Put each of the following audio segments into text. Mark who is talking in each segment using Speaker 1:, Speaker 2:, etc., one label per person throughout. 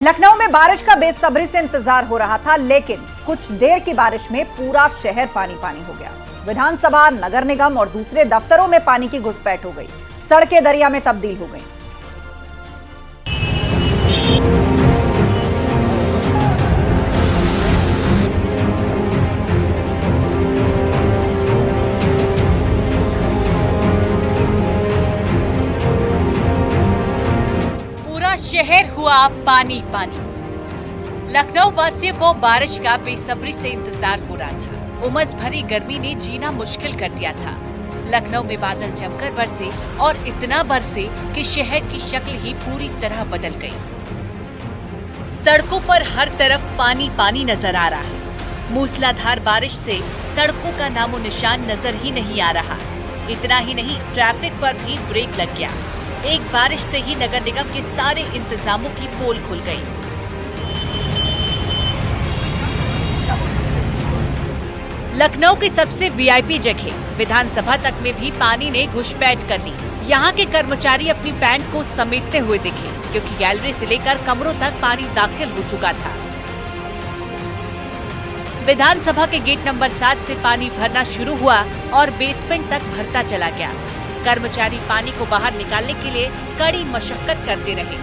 Speaker 1: लखनऊ में बारिश का बेसब्री से इंतजार हो रहा था, लेकिन कुछ देर की बारिश में पूरा शहर पानी पानी हो गया। विधानसभा, नगर निगम और दूसरे दफ्तरों में पानी की घुसपैठ हो गई। सड़कें दरिया में तब्दील हो गई।
Speaker 2: शहर हुआ पानी पानी। लखनऊ वासियों को बारिश का बेसब्री से इंतजार हो रहा था। उमस भरी गर्मी ने जीना मुश्किल कर दिया था। लखनऊ में बादल जमकर बरसे और इतना बरसे कि शहर की शक्ल ही पूरी तरह बदल गई। सड़कों पर हर तरफ पानी पानी नजर आ रहा है। मूसलाधार बारिश से सड़कों का नामो निशान नजर ही नहीं आ रहा। इतना ही नहीं, ट्रैफिक पर भी ब्रेक लग गया। एक बारिश से ही नगर निगम के सारे इंतजामों की पोल खुल गई। लखनऊ की सबसे वीआईपी जगह विधानसभा तक में भी पानी ने घुसपैठ कर ली। यहाँ के कर्मचारी अपनी पैंट को समेटते हुए दिखे, क्योंकि गैलरी से लेकर कमरों तक पानी दाखिल हो चुका था। विधानसभा के गेट नंबर 7 से पानी भरना शुरू हुआ और बेसमेंट तक भरता चला गया। कर्मचारी पानी को बाहर निकालने के लिए कड़ी मशक्कत करते रहे।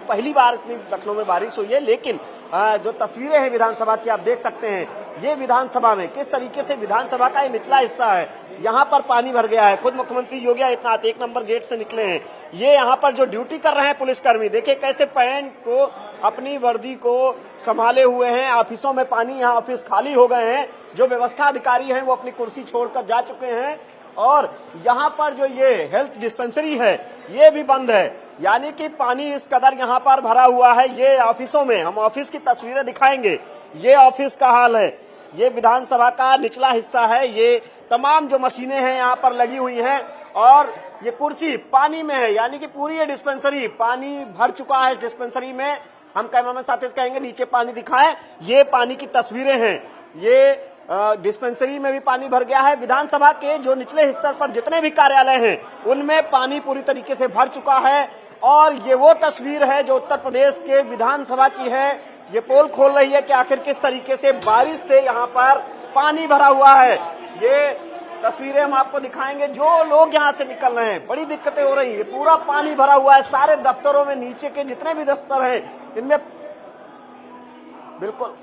Speaker 3: पहली बार लखनऊ में बारिश हुई है, लेकिन जो तस्वीरें हैं विधानसभा की आप देख सकते हैं। ये विधानसभा में किस तरीके से विधानसभा का ये निचला हिस्सा है, यहाँ पर पानी भर गया है। खुद मुख्यमंत्री योगी आदित्यनाथ 1 नंबर गेट से निकले हैं। ये यहाँ पर जो ड्यूटी कर रहे हैं पुलिसकर्मी, देखिए कैसे पैंट को, अपनी वर्दी को संभाले हुए हैं। ऑफिसों में पानी, यहाँ ऑफिस खाली हो गए हैं। जो व्यवस्था अधिकारी हैं वो अपनी कुर्सी छोड़कर जा चुके हैं। और यहाँ पर जो ये हेल्थ डिस्पेंसरी है ये भी बंद है, यानी कि पानी इस कदर यहाँ पर भरा हुआ है। ये ऑफिसों में, हम ऑफिस की तस्वीरें दिखाएंगे। ये ऑफिस का हाल है। ये विधानसभा का निचला हिस्सा है। ये तमाम जो मशीनें हैं यहाँ पर लगी हुई हैं और ये कुर्सी पानी में है, यानी कि पूरी ये डिस्पेंसरी पानी भर चुका है। इस डिस्पेंसरी में हम कैमरामैन साथी से कहेंगे नीचे पानी दिखाएं। ये पानी की तस्वीरें हैं। ये डिस्पेंसरी में भी पानी भर गया है। विधानसभा के जो निचले स्तर पर जितने भी कार्यालय हैं उनमें पानी पूरी तरीके से भर चुका है। और ये वो तस्वीर है जो उत्तर प्रदेश के विधानसभा की है। ये पोल खोल रही है कि आखिर किस तरीके से बारिश से यहाँ पर पानी भरा हुआ है। ये तस्वीरें हम आपको दिखाएंगे। जो लोग यहाँ से निकल रहे हैं, बड़ी दिक्कतें हो रही है। पूरा पानी भरा हुआ है सारे दफ्तरों में। नीचे के जितने भी दफ्तर हैं इनमें बिल्कुल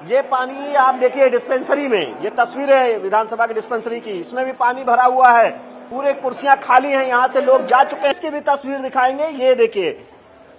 Speaker 3: ये पानी आप देखिए। डिस्पेंसरी में ये तस्वीर है विधानसभा की डिस्पेंसरी की, इसमें भी पानी भरा हुआ है। पूरे कुर्सियां खाली हैं, यहाँ से लोग जा चुके हैं। इसकी भी तस्वीर दिखाएंगे। ये देखिए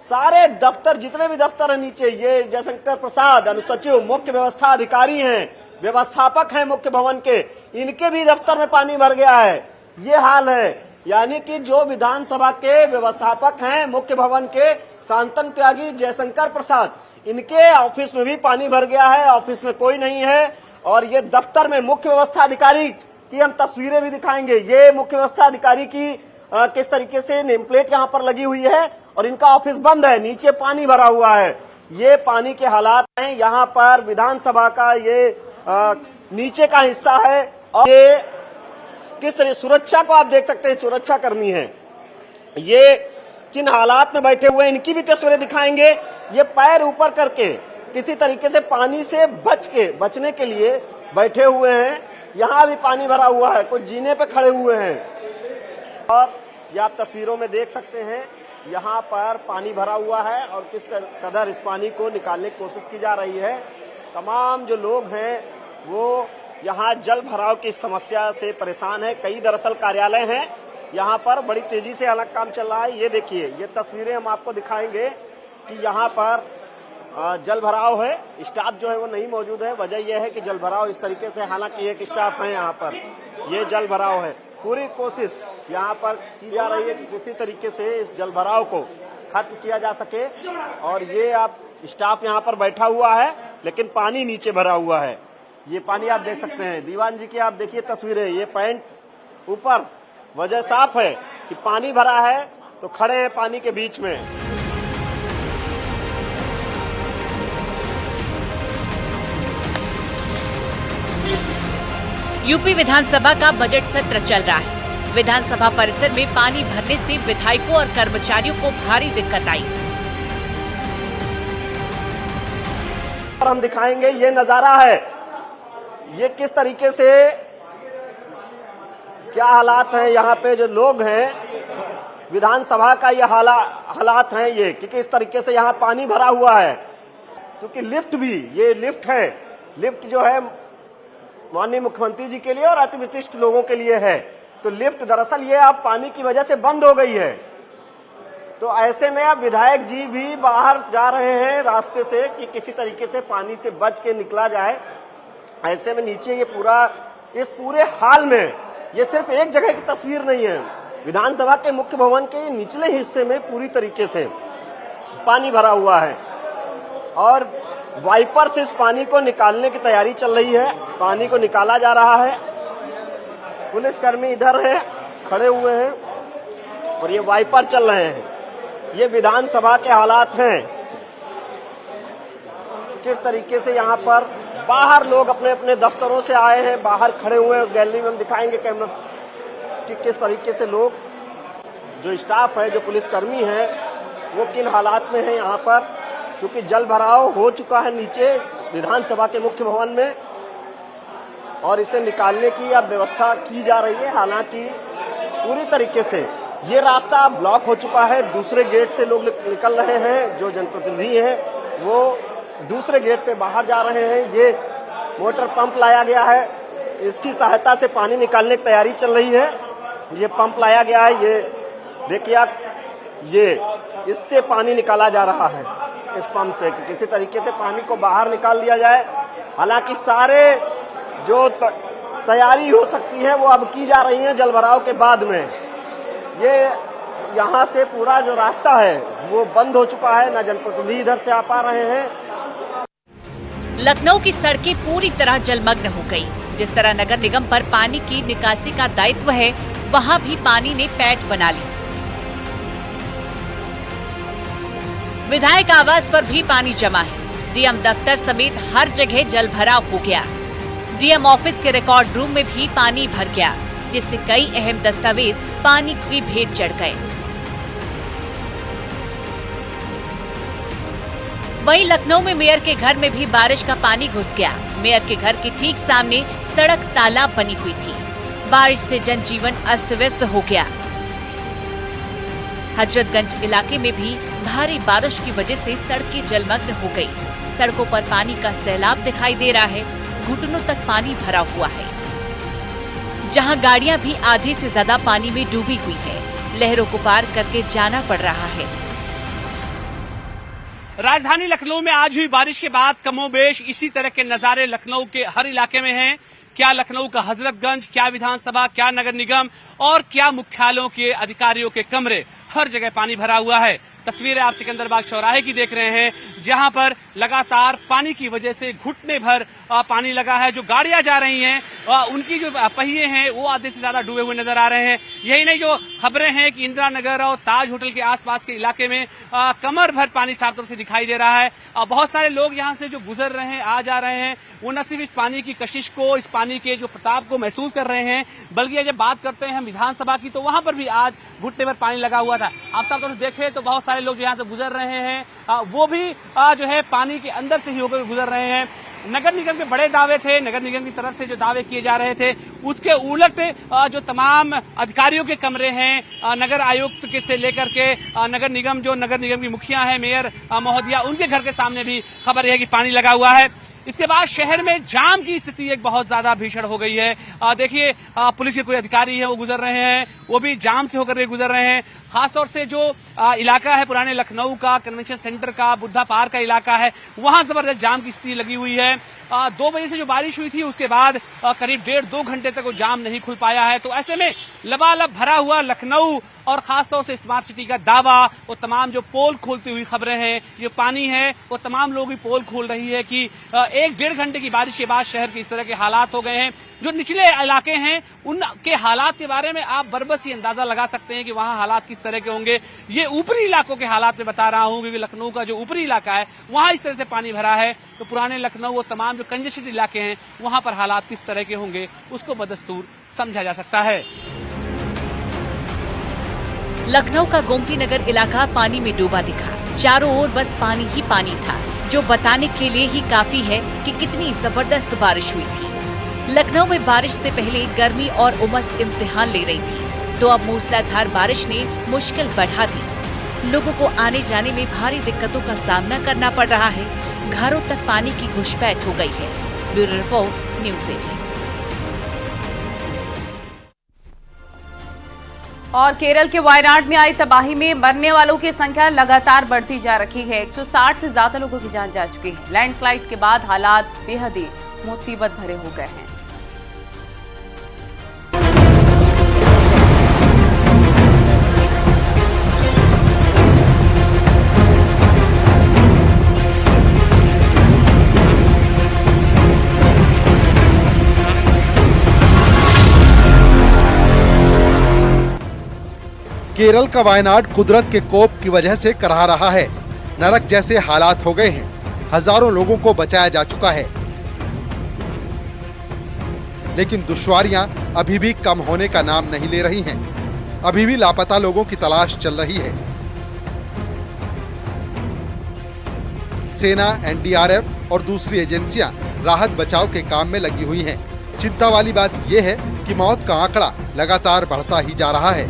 Speaker 3: सारे दफ्तर, जितने भी दफ्तर हैं नीचे, ये जयशंकर प्रसाद अनुसचिव मुख्य व्यवस्था अधिकारी हैं, व्यवस्थापक हैं मुख्य भवन के, इनके भी दफ्तर में पानी भर गया है। ये हाल है, यानी कि जो विधानसभा के व्यवस्थापक हैं मुख्य भवन के, शांतन त्यागी, जयशंकर प्रसाद, इनके ऑफिस में भी पानी भर गया है। ऑफिस में कोई नहीं है। और ये दफ्तर में मुख्य व्यवस्था अधिकारी की हम तस्वीरें भी दिखाएंगे। ये मुख्य व्यवस्था अधिकारी की किस तरीके से नेम प्लेट यहाँ पर लगी हुई है और इनका ऑफिस बंद है। नीचे पानी भरा हुआ है। ये पानी के हालात हैं यहाँ पर। विधानसभा का ये नीचे का हिस्सा है। और ये किस तरह सुरक्षा को आप देख सकते हैं, सुरक्षा कर्मी है। ये किन हालात में बैठे हुए हैं इनकी भी तस्वीरें दिखाएंगे। ये पैर ऊपर करके किसी तरीके से पानी से बचने के लिए बैठे हुए हैं। यहाँ भी पानी भरा हुआ है, कुछ जीने पे खड़े हुए हैं। और ये आप तस्वीरों में देख सकते हैं, यहाँ पर पानी भरा हुआ है और किस कदर इस पानी को निकालने की कोशिश की जा रही है। तमाम जो लोग हैं वो यहाँ जल भराव की समस्या से परेशान है। कई दरअसल कार्यालय हैं यहाँ पर, बड़ी तेजी से अलग काम चल रहा है। ये देखिए, ये तस्वीरें हम आपको दिखाएंगे कि यहाँ पर जल भराव है। स्टाफ जो है वो नहीं मौजूद है। वजह यह है कि जल भराव इस तरीके से, हालांकि एक स्टाफ है यहाँ पर, ये जल भराव है। पूरी कोशिश यहाँ पर की जा रही है कि किसी तरीके से इस जल भराव को खत्म किया जा सके। और ये आप स्टाफ यहाँ पर बैठा हुआ है, लेकिन पानी नीचे भरा हुआ है। ये पानी आप देख सकते हैं। दीवान जी की आप देखिए तस्वीरें। ये पैंट ऊपर, वजह साफ है कि पानी भरा है तो खड़े हैं पानी के बीच में।
Speaker 2: यूपी विधानसभा का बजट सत्र चल रहा है। विधानसभा परिसर में पानी भरने से विधायकों और कर्मचारियों को भारी दिक्कत आई।
Speaker 3: और हम दिखाएंगे ये नजारा है, ये किस तरीके से क्या हालात हैं यहाँ पे। जो लोग हैं विधानसभा का ये हालात हैं ये कि किस तरीके से यहाँ पानी भरा हुआ है। क्योंकि लिफ्ट भी, ये लिफ्ट है, लिफ्ट जो है माननीय मुख्यमंत्री जी के लिए और अति विशिष्ट लोगों के लिए है। तो लिफ्ट दरअसल ये अब पानी की वजह से बंद हो गई है। तो ऐसे में अब विधायक जी भी बाहर जा रहे हैं रास्ते से कि किसी तरीके से पानी से बच के निकला जाए। ऐसे में नीचे ये पूरा, इस पूरे हाल में ये सिर्फ एक जगह की तस्वीर नहीं है, विधानसभा के मुख्य भवन के निचले हिस्से में पूरी तरीके से पानी भरा हुआ है और वाइपर से इस पानी को निकालने की तैयारी चल रही है। पानी को निकाला जा रहा है, पुलिसकर्मी इधर है खड़े हुए हैं और ये वाइपर चल रहे हैं। ये विधानसभा के हालात हैं, किस तरीके से यहाँ पर बाहर लोग अपने अपने दफ्तरों से आए हैं, बाहर खड़े हुए हैं। उस गैलरी में हम दिखाएंगे कैमरा कि किस तरीके से लोग, जो स्टाफ है, जो पुलिसकर्मी है, वो किन हालात में है यहाँ पर। क्योंकि जल भराव हो चुका है नीचे विधानसभा के मुख्य भवन में और इसे निकालने की अब व्यवस्था की जा रही है। हालांकि पूरी तरीके से ये रास्ता ब्लॉक हो चुका है, दूसरे गेट से लोग निकल रहे हैं। जो जनप्रतिनिधि हैं वो दूसरे गेट से बाहर जा रहे हैं। ये मोटर पंप लाया गया है, इसकी सहायता से पानी निकालने की तैयारी चल रही है। ये पंप लाया गया है, ये देखिए आप, ये इससे पानी निकाला जा रहा है इस पंप से कि किसी तरीके से पानी को बाहर निकाल दिया जाए। हालांकि सारे जो तैयारी हो सकती है वो अब की जा रही है जलभराव के बाद में। ये यहाँ से पूरा जो रास्ता है वो बंद हो चुका है, ना जनप्रतिनिधि इधर से आ पा रहे हैं।
Speaker 2: लखनऊ की सड़कें पूरी तरह जलमग्न हो गई। जिस तरह नगर निगम पर पानी की निकासी का दायित्व है, वहाँ भी पानी ने पैठ बना ली। विधायक आवास पर भी पानी जमा है। डीएम दफ्तर समेत हर जगह जल भराव हो गया। डीएम ऑफिस के रिकॉर्ड रूम में भी पानी भर गया, जिससे कई अहम दस्तावेज पानी की भेंट चढ़ गए। वहीं लखनऊ में मेयर के घर में भी बारिश का पानी घुस गया। मेयर के घर के ठीक सामने सड़क तालाब बनी हुई थी। बारिश से जनजीवन अस्त व्यस्त हो गया। हजरतगंज इलाके में भी भारी बारिश की वजह से सड़कें जलमग्न हो गई। सड़कों पर पानी का सैलाब दिखाई दे रहा है, घुटनों तक पानी भरा हुआ है। जहां गाड़ियां भी आधे से ज्यादा पानी में डूबी हुई है, लहरों को पार करके जाना पड़ रहा है।
Speaker 4: राजधानी लखनऊ में आज हुई बारिश के बाद कमोबेश इसी तरह के नजारे लखनऊ के हर इलाके में हैं। क्या लखनऊ का हजरतगंज, क्या विधानसभा, क्या नगर निगम और क्या मुख्यालयों के अधिकारियों के कमरे, हर जगह पानी भरा हुआ है। तस्वीरें आप सिकंदराबाद चौराहे की देख रहे हैं, जहां पर लगातार पानी की वजह से घुटने भर पानी लगा है। जो गाड़ियां जा रही हैं उनकी जो पहिए हैं वो आधे से ज्यादा डूबे हुए नजर आ रहे हैं। यही नहीं, जो खबरें हैं कि इंदिरा नगर और ताज होटल के आसपास के इलाके में कमर भर पानी साफ तौर से दिखाई दे रहा है। बहुत सारे लोग यहां से जो गुजर रहे हैं, आ जा रहे हैं, वो न सिर्फ इस पानी की कशिश को, इस पानी के जो प्रताप को महसूस कर रहे हैं, बल्कि जब बात करते हैं हम विधानसभा की, तो वहां पर भी आज घुटने भर पानी लगा हुआ था। आप साफ तौर से देखें तो बहुत सारे लोग जो यहाँ से गुजर रहे हैं वो भी जो है पानी के अंदर से ही होकर गुजर रहे हैं। नगर निगम के बड़े दावे थे, नगर निगम की तरफ से जो दावे किए जा रहे थे उसके उलट जो तमाम अधिकारियों के कमरे हैं, नगर आयुक्त के से लेकर के नगर निगम की मुखिया है, मेयर महोदया, उनके घर के सामने भी खबर है कि पानी लगा हुआ है। इसके बाद शहर में जाम की स्थिति एक बहुत ज्यादा भीषण हो गई है। देखिए पुलिस के कोई अधिकारी है वो गुजर रहे हैं, वो भी जाम से होकर के गुजर रहे हैं। खासतौर से जो इलाका है पुराने लखनऊ का, कन्वेंशन सेंटर का, बुद्धा पार्क का इलाका है, वहां जबरदस्त जाम की स्थिति लगी हुई है। 2 बजे से जो बारिश हुई थी उसके बाद करीब 1.5-2 घंटे तक वो जाम नहीं खुल पाया है। तो ऐसे में लबालब भरा हुआ लखनऊ और खासतौर से स्मार्ट सिटी का दावा, वो तमाम जो पोल खोलती हुई खबरें हैं, जो पानी है वो तमाम लोग भी पोल खोल रही है कि 1-1.5 घंटे की बारिश के बाद शहर के इस तरह के हालात हो गए हैं। जो निचले इलाके हैं उनके हालात के बारे में आप बरबस ही अंदाजा लगा सकते हैं कि वहां हालात किस तरह के होंगे। ये ऊपरी इलाकों के हालात में बता रहा हूं, क्योंकि लखनऊ का जो ऊपरी इलाका है वहां इस तरह से पानी भरा है। तो पुराने लखनऊ और तमाम जो कंजेस्टेड इलाके हैं वहां पर हालात किस तरह के होंगे उसको बदस्तूर समझा जा सकता है।
Speaker 2: लखनऊ का गोमती नगर इलाका पानी में डूबा दिखा। चारों ओर बस पानी ही पानी था। जो बताने के लिए ही काफी है कि कितनी जबरदस्त बारिश हुई थी। लखनऊ में बारिश से पहले गर्मी और उमस इम्तिहान ले रही थी, तो अब मूसलाधार बारिश ने मुश्किल बढ़ा दी। लोगों को आने जाने में भारी दिक्कतों का सामना करना पड़ रहा है। घरों तक पानी की घुसपैठ हो गई है। Bureau report, news 18।
Speaker 5: और केरल के वायनाड में आई तबाही में मरने वालों की संख्या लगातार बढ़ती जा रही है। 160 से ज्यादा लोगों की जान जा चुकी है। लैंडस्लाइड के बाद हालात बेहद ही मुसीबत भरे हो गए हैं।
Speaker 6: केरल का वायनाड कुदरत के कोप की वजह से करहा रहा है। नरक जैसे हालात हो गए हैं। हजारों लोगों को बचाया जा चुका है, लेकिन दुश्वारियां अभी भी कम होने का नाम नहीं ले रही हैं। अभी भी लापता लोगों की तलाश चल रही है। सेना, एनडीआरएफ और दूसरी एजेंसियां राहत बचाव के काम में लगी हुई हैं। चिंता वाली बात यह है कि मौत का आंकड़ा लगातार बढ़ता ही जा रहा है।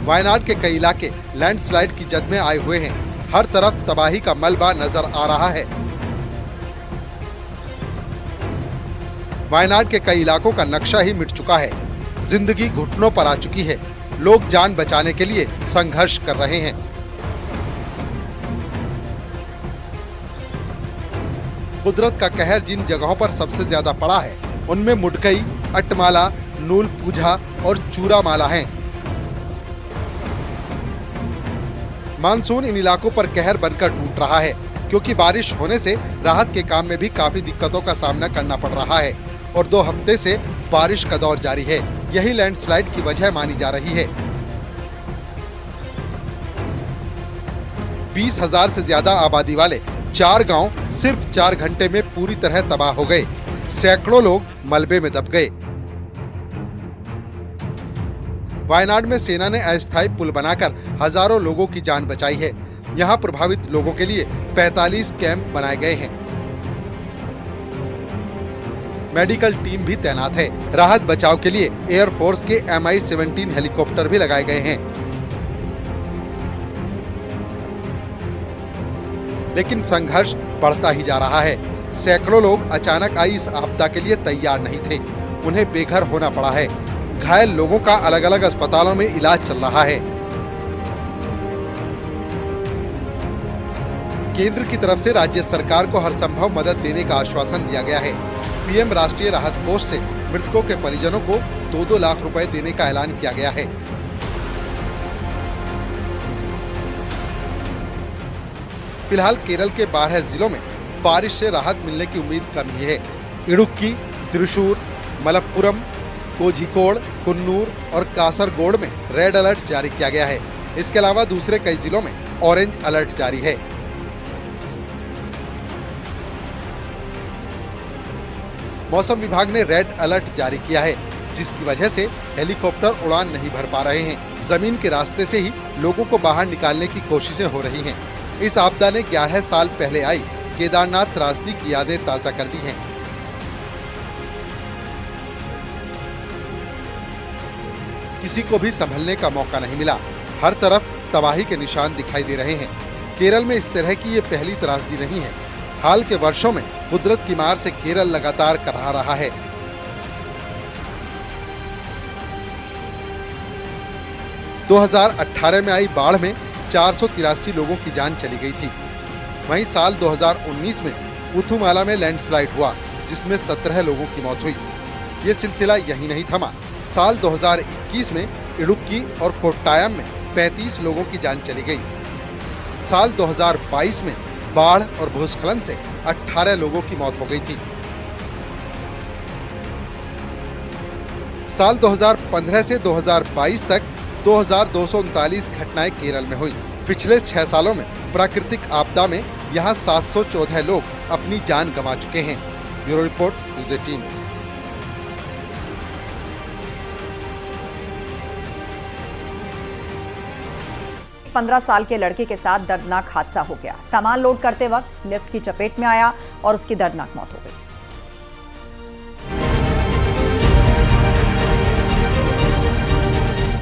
Speaker 6: वायनाड के कई इलाके लैंडस्लाइड की जद में आए हुए हैं। हर तरफ तबाही का मलबा नजर आ रहा है। वायनाड के कई इलाकों का नक्शा ही मिट चुका है। जिंदगी घुटनों पर आ चुकी है। लोग जान बचाने के लिए संघर्ष कर रहे हैं। कुदरत का कहर जिन जगहों पर सबसे ज्यादा पड़ा है, उनमें मुडकई, अटमाला, नूल पूझा और चूरामाला हैं। मानसून इन इलाकों पर कहर बनकर टूट रहा है, क्योंकि बारिश होने से राहत के काम में भी काफी दिक्कतों का सामना करना पड़ रहा है और 2 हफ्ते से बारिश का दौर जारी है। यही लैंडस्लाइड की वजह मानी जा रही है। 20,000 से ज्यादा आबादी वाले 4 गांव सिर्फ 4 घंटे में पूरी तरह तबाह हो गए। सैकड़ों लोग मलबे में दब गए। वायनाड में सेना ने अस्थायी पुल बनाकर हजारों लोगों की जान बचाई है। यहाँ प्रभावित लोगों के लिए 45 कैंप बनाए गए हैं। मेडिकल टीम भी तैनात है। राहत बचाव के लिए एयरफोर्स के Mi-17 हेलीकॉप्टर भी लगाए गए हैं। लेकिन संघर्ष बढ़ता ही जा रहा है। सैकड़ों लोग अचानक आई इस आपदा के लिए तैयार नहीं थे। उन्हें बेघर होना पड़ा है। घायल लोगों का अलग अलग अस्पतालों में इलाज चल रहा है। केंद्र की तरफ से राज्य सरकार को हर संभव मदद देने का आश्वासन दिया गया है। पीएम राष्ट्रीय राहत कोष से मृतकों के परिजनों को 2-2 लाख रुपए देने का ऐलान किया गया है। फिलहाल केरल के 12 जिलों में बारिश से राहत मिलने की उम्मीद कम ही है। इडुक्की, त्रिशूर, मलप्पुरम, कोझिकोड, कुन्नूर और कासरगोड में रेड अलर्ट जारी किया गया है। इसके अलावा दूसरे कई जिलों में ऑरेंज अलर्ट जारी है। मौसम विभाग ने रेड अलर्ट जारी किया है, जिसकी वजह से हेलीकॉप्टर उड़ान नहीं भर पा रहे हैं। जमीन के रास्ते से ही लोगों को बाहर निकालने की कोशिशें हो रही हैं। इस आपदा ने 11 साल पहले आई केदारनाथ त्रासदी की यादें ताजा कर दी हैं। किसी को भी संभलने का मौका नहीं मिला। हर तरफ तबाही के निशान दिखाई दे रहे हैं। केरल में इस तरह की ये पहली त्रासदी नहीं है। हाल के वर्षों में कुदरत की मार से केरल लगातार करहा रहा है। – 2018 में आई बाढ़ में 483 लोगों की जान चली गई थी। वहीं साल 2019 में पुथुमाला में लैंडस्लाइड हुआ, जिसमें 17 लोगों की मौत हुई। ये सिलसिला यही नहीं थमा। साल 2021 में इडुक्की और कोट्टायम में 35 लोगों की जान चली गई। साल 2022 में बाढ़ और भूस्खलन से 18 लोगों की मौत हो गई थी। साल 2015 से 2022 तक 2239 घटनाएं केरल में हुई। पिछले 6 सालों में प्राकृतिक आपदा में यहां 714 लोग अपनी जान गंवा चुके हैं। Bureau report, news 18।
Speaker 1: 15 साल के लड़के के साथ दर्दनाक हादसा हो गया। सामान लोड करते वक्त लिफ्ट की चपेट में आया और उसकी दर्दनाक मौत हो गई।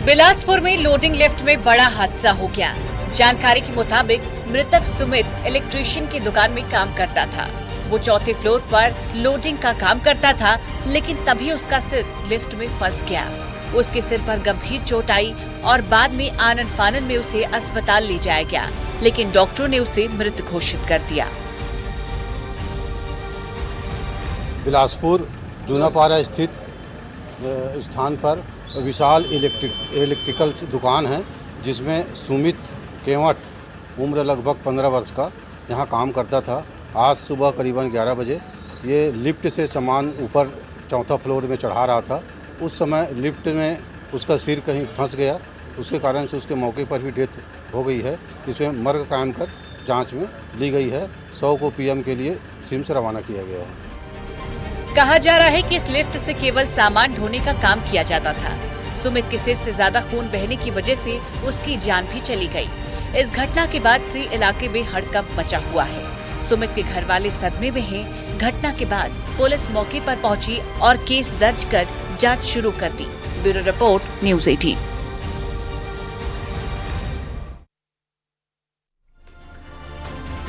Speaker 2: बिलासपुर में लोडिंग लिफ्ट में बड़ा हादसा हो गया। जानकारी के मुताबिक मृतक सुमित इलेक्ट्रीशियन की दुकान में काम करता था। वो चौथे फ्लोर पर लोडिंग का काम करता था, लेकिन तभी उसका सिर लिफ्ट में फंस गया। उसके सिर पर गंभीर चोट आई और बाद में आनन फानन में उसे अस्पताल ले जाया गया, लेकिन डॉक्टरों ने उसे मृत घोषित कर दिया।
Speaker 7: बिलासपुर जूनापारा स्थित स्थान पर विशाल इलेक्ट्रिकल दुकान है, जिसमें सुमित केवट उम्र लगभग 15 वर्ष का यहाँ काम करता था। आज सुबह करीबन 11 बजे ये लिफ्ट से सामान ऊपर चौथा फ्लोर में चढ़ा रहा था। उस समय लिफ्ट में उसका सिर कहीं फंस गया, उसके कारण से उसके मौके पर ही डेथ हो गई है। इसमें मर्ग कायम कर जांच में ली गई है। 100 को पीएम के लिए सिम्स रवाना किया गया है।
Speaker 2: कहा जा रहा है कि इस लिफ्ट से केवल सामान ढोने का काम किया जाता था। सुमित के सिर से ज्यादा खून बहने की वजह से उसकी जान भी चली गई। इस घटना के बाद से इलाके में हड़कंप मचा हुआ है। सुमित के घर वाले सदमे में हैं। घटना के बाद पुलिस मौके पर पहुंची और केस दर्ज कर जांच शुरू कर दी। Bureau report, news 18।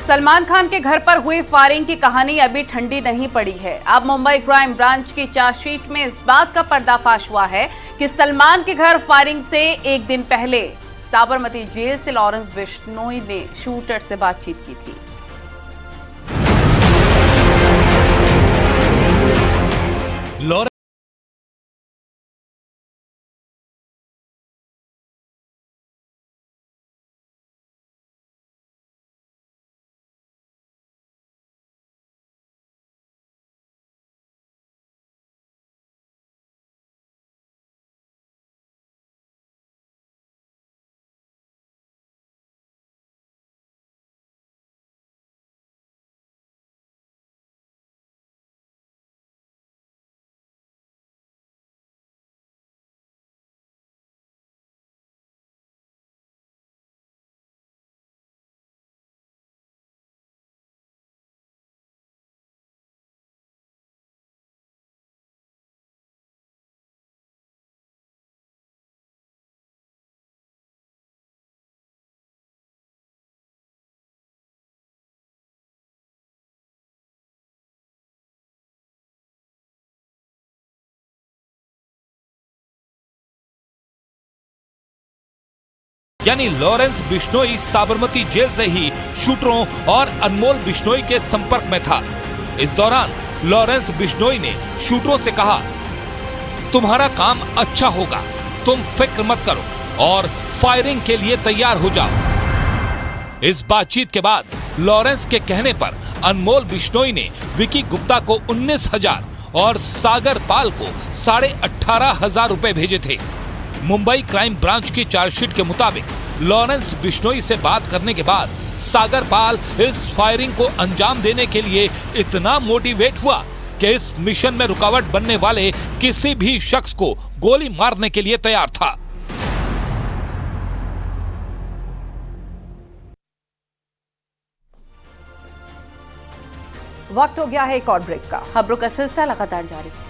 Speaker 5: Salman Khan के घर पर हुई फायरिंग की कहानी अभी ठंडी नहीं पड़ी है। अब मुंबई क्राइम ब्रांच की चार्जशीट में इस बात का पर्दाफाश हुआ है कि सलमान के घर फायरिंग से एक दिन पहले साबरमती जेल से लॉरेंस बिश्नोई ने शूटर से बातचीत की थी।
Speaker 8: यानी लॉरेंस बिश्नोई साबरमती जेल से ही शूटरों और अनमोल बिश्नोई के संपर्क में था। इस दौरान लॉरेंस बिश्नोई ने शूटरों से कहा, तुम्हारा काम अच्छा होगा, तुम फिक्र मत करो और फायरिंग के लिए तैयार हो जाओ। इस बातचीत के बाद लॉरेंस के कहने पर अनमोल बिश्नोई ने विकी गुप्ता को 19,000 और सागर पाल को 18,500 रुपए भेजे थे। मुंबई क्राइम ब्रांच की चार्जशीट के मुताबिक लॉरेंस बिश्नोई से बात करने के बाद सागर पाल इस फायरिंग को अंजाम देने के लिए इतना मोटिवेट हुआ कि इस मिशन में रुकावट बनने वाले किसी भी शख्स को गोली मारने के लिए तैयार था।
Speaker 1: वक्त हो गया है एक और ब्रेक का।
Speaker 5: खबरों का सिलसिला लगातार जारी है।